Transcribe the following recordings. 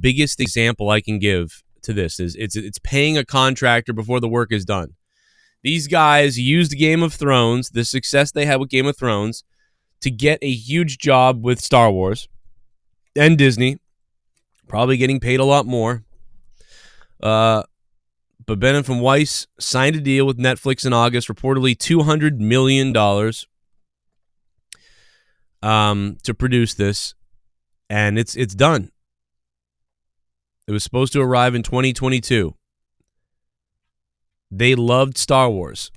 biggest example I can give to this is it's paying a contractor before the work is done. These guys used Game of Thrones, the success they had with Game of Thrones, to get a huge job with Star Wars and Disney, probably getting paid a lot more. But Bennett from Weiss signed a deal with Netflix in August, reportedly $200 million to produce this, and it's done. It was supposed to arrive in 2022. They loved Star Wars.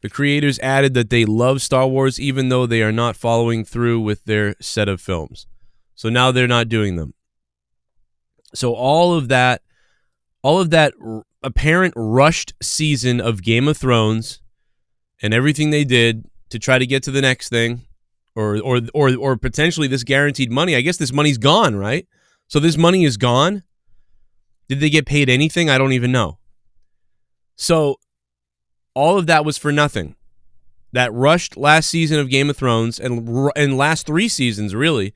The creators added that they love Star Wars even though they are not following through with their set of films. So now they're not doing them. So all of that apparent rushed season of Game of Thrones and everything they did to try to get to the next thing, or potentially this guaranteed money. I guess this money's gone, right? So this money is gone. Did they get paid anything? I don't even know. So all of that was for nothing. That rushed last season of Game of Thrones and last 3 seasons, really.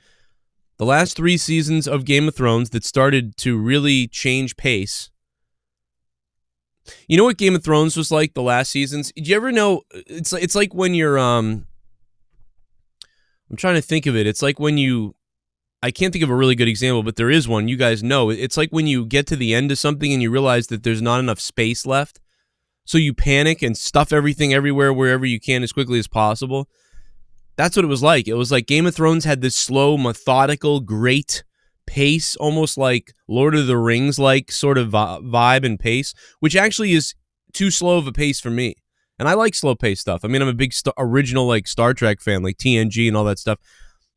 The last 3 seasons of Game of Thrones that started to really change pace. You know what Game of Thrones was like the last seasons? Did you ever know? It's like when you're I'm trying to think of it. It's like when I can't think of a really good example, but there is one. You guys know. It's like when you get to the end of something and you realize that there's not enough space left. So you panic and stuff everything everywhere, wherever you can as quickly as possible. That's what it was like. It was like Game of Thrones had this slow, methodical, great pace, almost like Lord of the Rings-like sort of vibe and pace, which actually is too slow of a pace for me. And I like slow-paced stuff. I mean, I'm a big original like Star Trek fan, like TNG and all that stuff.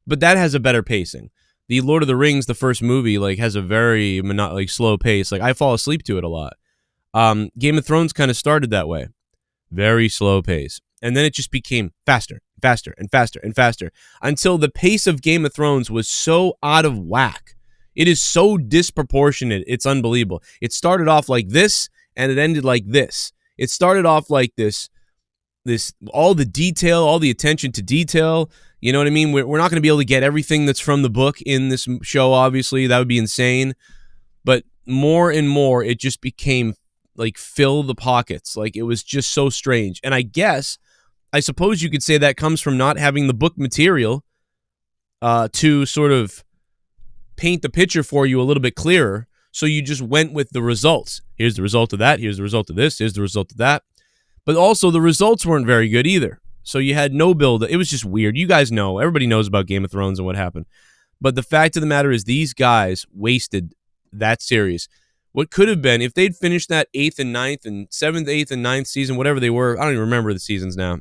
But that has a better pacing. The Lord of the Rings, the first movie, like has a very slow pace. Like I fall asleep to it a lot. Game of Thrones kind of started that way. Very slow pace. And then it just became faster, faster, and faster, and faster until the pace of Game of Thrones was so out of whack. It is so disproportionate. It's unbelievable. It started off like this, and it ended like this. It started off like this all the detail, all the attention to detail. You know what I mean? We're not going to be able to get everything that's from the book in this show, obviously. That would be insane. But more and more, it just became like fill the pockets. Like it was just so strange. And I suppose you could say that comes from not having the book material to sort of paint the picture for you a little bit clearer. So you just went with the results. Here's the result of that. Here's the result of this. Here's the result of that. But also the results weren't very good either. So you had no build. It was just weird. You guys know. Everybody knows about Game of Thrones and what happened. But the fact of the matter is these guys wasted that series. What could have been, if they'd finished that 8th and 9th and 7th, 8th and 9th season, whatever they were, I don't even remember the seasons now.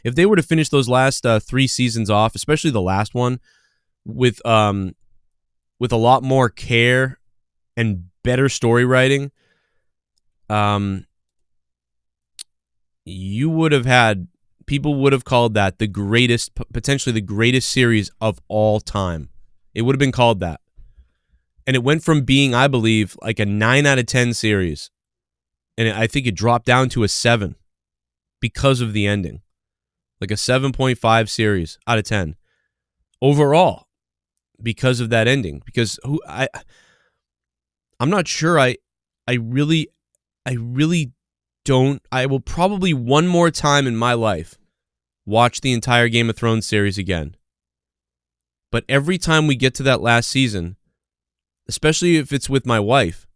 If they were to finish those last 3 seasons off, especially the last one, with a lot more care and better story writing, you would have had, people would have called that the greatest, potentially the greatest series of all time. It would have been called that. And it went from being, I believe, like a 9 out of 10 series. And I think it dropped down to a 7 because of the ending. Like a 7.5 series out of 10. Overall, because of that ending. Because I'm not sure. I really don't. I will probably one more time in my life watch the entire Game of Thrones series again. But every time we get to that last season, especially if it's with my wife,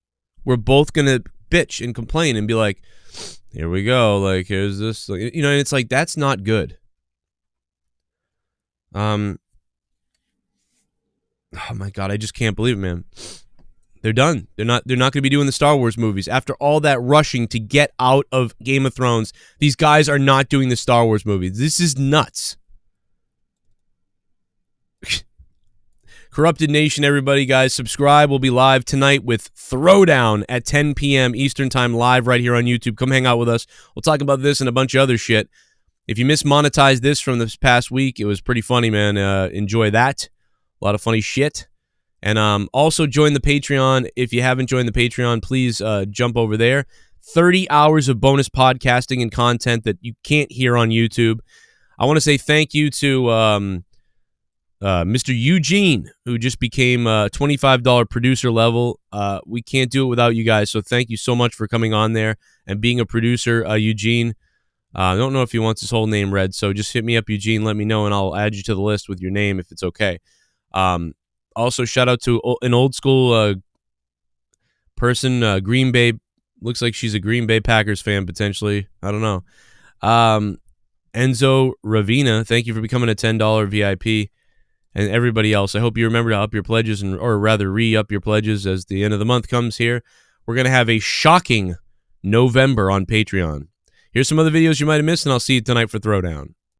we're both going to bitch and complain and be like, here we go, like, here's this, you know, and it's like, that's not good. Oh my God, I just can't believe it, man. They're done. They're not going to be doing the Star Wars movies. After all that rushing to get out of Game of Thrones, these guys are not doing the Star Wars movies. This is nuts. Corrupted Nation, everybody, guys, subscribe. We'll be live tonight with Throwdown at 10 p.m. Eastern Time, live right here on YouTube. Come hang out with us. We'll talk about this and a bunch of other shit. If you mismonetized this from this past week, it was pretty funny, man. Enjoy that. A lot of funny shit. And also join the Patreon. If you haven't joined the Patreon, please jump over there. 30 hours of bonus podcasting and content that you can't hear on YouTube. I want to say thank you to Mr. Eugene, who just became $25 producer level. We can't do it without you guys, so thank you so much for coming on there and being a producer, Eugene. I don't know if he wants his whole name read, so just hit me up, Eugene. Let me know, and I'll add you to the list with your name if it's okay. Also, shout out to an old school person, Green Bay. Looks like she's a Green Bay Packers fan, potentially. I don't know. Enzo Ravina, thank you for becoming a $10 VIP. And everybody else, I hope you remember to up your pledges, or rather re-up your pledges as the end of the month comes here. We're going to have a shocking November on Patreon. Here's some other videos you might have missed, and I'll see you tonight for Throwdown.